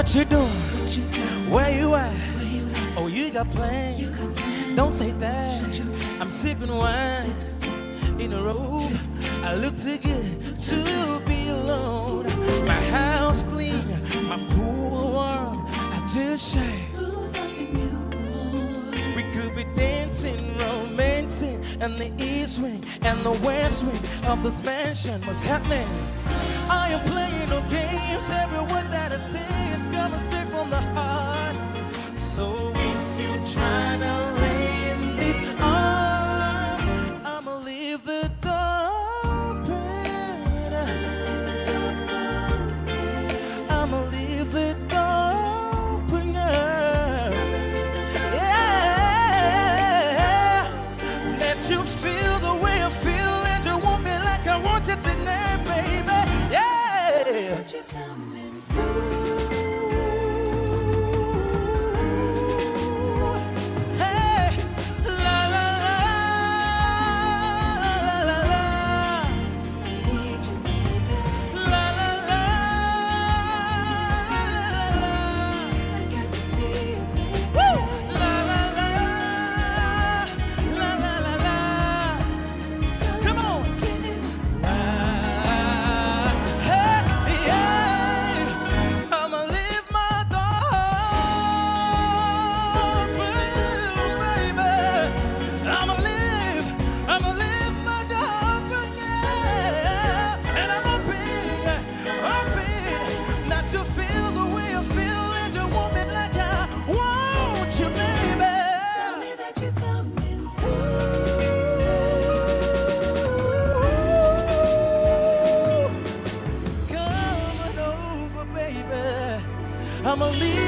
What you doing? Where you at? Oh, you got plans. Don't say that. I'm sipping wine in a robe. I look too good to be alone. My house clean, my pool warm. I just shaved. We could be dancing, romancing, and the east wing and the west wing of this mansion. What's happening? I am playing no games. Every word that I say is coming straight from the heart. So if you're trying to lay in these arms, I'ma leave the door open. I'ma leave the door open, girl. Yeah, let you feel the way I feel, and you want me like I want you tonight, baby. Yeah. But you're coming through. I'ma leave.